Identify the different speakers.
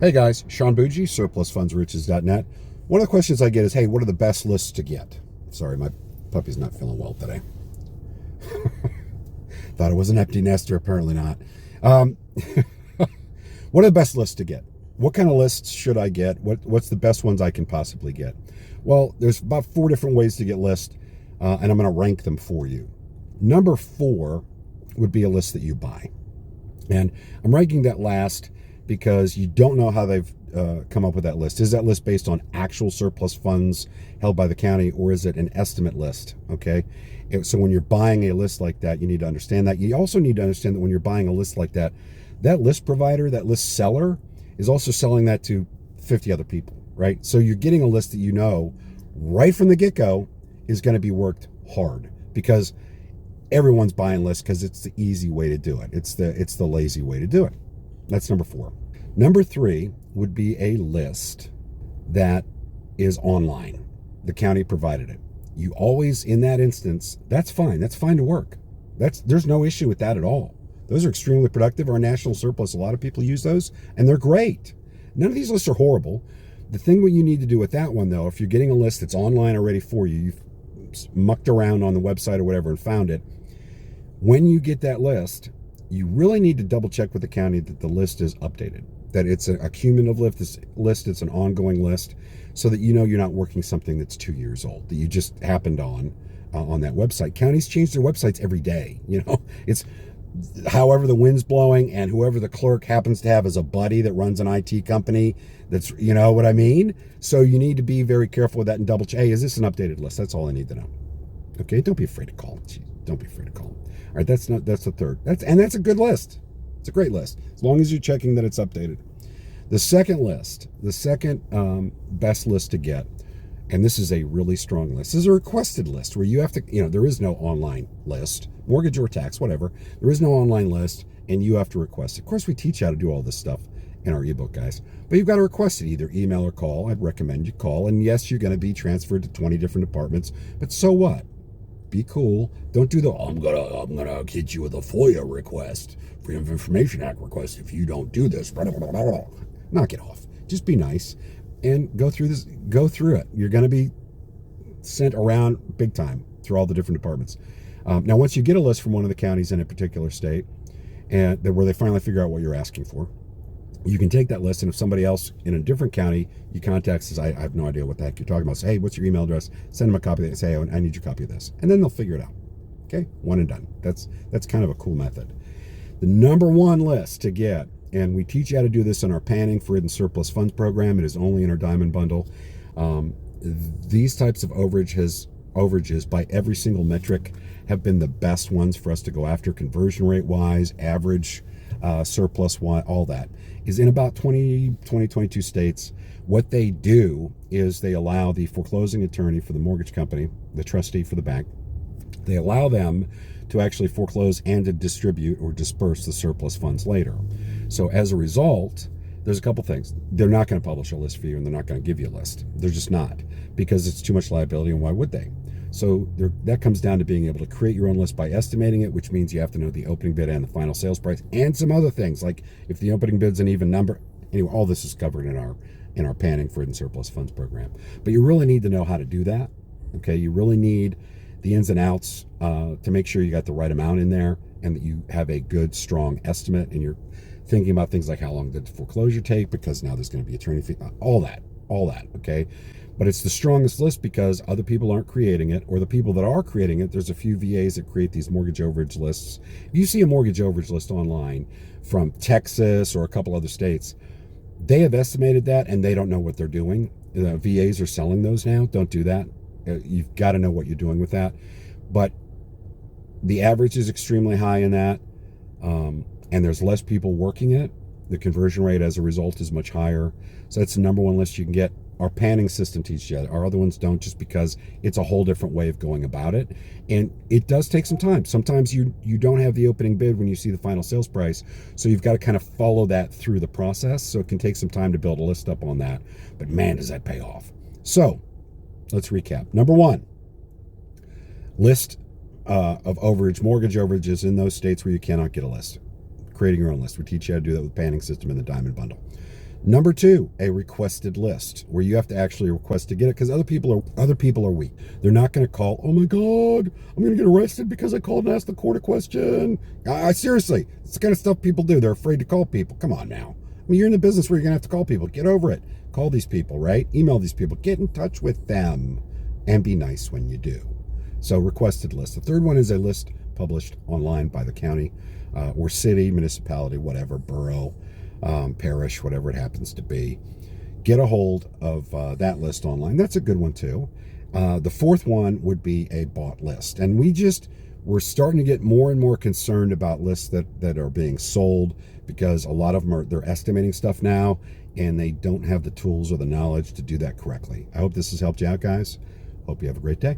Speaker 1: Hey guys, Sean Bougie, surplusfundsriches.net. One of the questions I get is, hey, what are the best lists to get? Sorry, my puppy's not feeling well today. Thought it was an empty nester, apparently not. Um, what are the best lists to get? What kind of lists should I get? What's the best ones I can possibly get? Well, there's about 4 different ways to get lists, and I'm going to rank them for you. Number 4 would be a list that you buy. And I'm ranking that last because you don't know how they've come up with that list. Is that list based on actual surplus funds held by the county, or is it an estimate list? Okay. So when you're buying a list like that, you need to understand that. You also need to understand that when you're buying a list like that, that list provider, that list seller, is also selling that to 50 other people, right? So you're getting a list that you know right from the get-go is going to be worked hard, because everyone's buying lists because it's the easy way to do it. It's the lazy way to do it. That's number 4. Number 3 would be a list that is online. The county provided it. You always, in that instance, that's fine. That's fine to work. There's no issue with that at all. Those are extremely productive. Our national surplus, a lot of people use those, and they're great. None of these lists are horrible. The thing what you need to do with that one, though, if you're getting a list that's online already for you, you've mucked around on the website or whatever and found it, when you get that list, you really need to double check with the county that the list is updated, that it's a cumulative list, it's an ongoing list, so that you know you're not working something that's 2 years old, that you just happened on that website. Counties change their websites every day. It's however the wind's blowing, and whoever the clerk happens to have as a buddy that runs an IT company. That's, you know what I mean? So you need to be very careful with that and double check. Hey, is this an updated list? That's all I need to know. Okay, don't be afraid to call. Don't be afraid to call. All right, that's the third. That's a good list. It's a great list, as long as you're checking that it's updated. The second best list to get, and this is a really strong list, is a requested list where you have to, there is no online list, mortgage or tax, whatever. There is no online list, and you have to request it. Of course, we teach you how to do all this stuff in our ebook, guys, but you've got to request it, either email or call. I'd recommend you call, and yes, you're going to be transferred to 20 different departments, but so what? Be cool. Don't do I'm gonna hit you with a FOIA request, Freedom of Information Act request, if you don't do this. Knock it off. Just be nice and go through this. Go through it. You're gonna be sent around big time through all the different departments. Now, once you get a list from one of the counties in a particular state, and where they finally figure out what you're asking for, you can take that list, and if somebody else in a different county you contact says, I have no idea what the heck you're talking about, say, hey, what's your email address? Send them a copy of it. Say, oh, I need your copy of this. And then they'll figure it out. Okay? One and done. That's kind of a cool method. The number 1 list to get, and we teach you how to do this in our Panning for Hidden Surplus Funds program. It is only in our Diamond Bundle. These types of overages by every single metric have been the best ones for us to go after, conversion rate wise, average surplus, all that is in about 22 states. What they do is they allow the foreclosing attorney for the mortgage company, the trustee for the bank, they allow them to actually foreclose and to distribute or disperse the surplus funds later. So as a result, there's a couple things. They're not going to publish a list for you, and they're not going to give you a list. They're just not, because it's too much liability, and why would they? So that comes down to being able to create your own list by estimating it, which means you have to know the opening bid and the final sales price, and some other things, like if the opening bid's an even number. Anyway, all this is covered in our Panning for Hidden Surplus Funds program. But you really need to know how to do that. Okay, you really need the ins and outs to make sure you got the right amount in there, and that you have a good, strong estimate, and you're thinking about things like how long did the foreclosure take, because now there's going to be attorney fee, all that, okay? But it's the strongest list because other people aren't creating it, or the people that are creating it, there's a few VAs that create these mortgage overage lists. If you see a mortgage overage list online from Texas or a couple other states, they have estimated that, and they don't know what they're doing. The VAs are selling those now. Don't do that. You've got to know what you're doing with that. But the average is extremely high in that, and there's less people working it. The conversion rate as a result is much higher. So that's the number 1 list you can get. Our panning system teaches you. Our other ones don't, just because it's a whole different way of going about it. And it does take some time. Sometimes you don't have the opening bid when you see the final sales price. So you've got to kind of follow that through the process. So it can take some time to build a list up on that. But man, does that pay off. So let's recap. Number 1, list of mortgage overages in those states where you cannot get a list. Creating your own list. We teach you how to do that with Panning system in the Diamond Bundle. Number two, a requested list where you have to actually request to get it because other people are weak. They're not going to call. Oh my God, I'm going to get arrested because I called and asked the court a question. I seriously, it's the kind of stuff people do. They're afraid to call people. Come on now. I mean, you're in the business where you're going to have to call people. Get over it. Call these people, right? Email these people. Get in touch with them, and be nice when you do. So requested list. The third one is a list published online by the county or city, municipality, whatever, borough, parish, whatever it happens to be. Get a hold of that list online. That's a good one too. The fourth one would be a bought list. And we're starting to get more and more concerned about lists that are being sold because a lot of them they're estimating stuff now and they don't have the tools or the knowledge to do that correctly. I hope this has helped you out, guys. Hope you have a great day.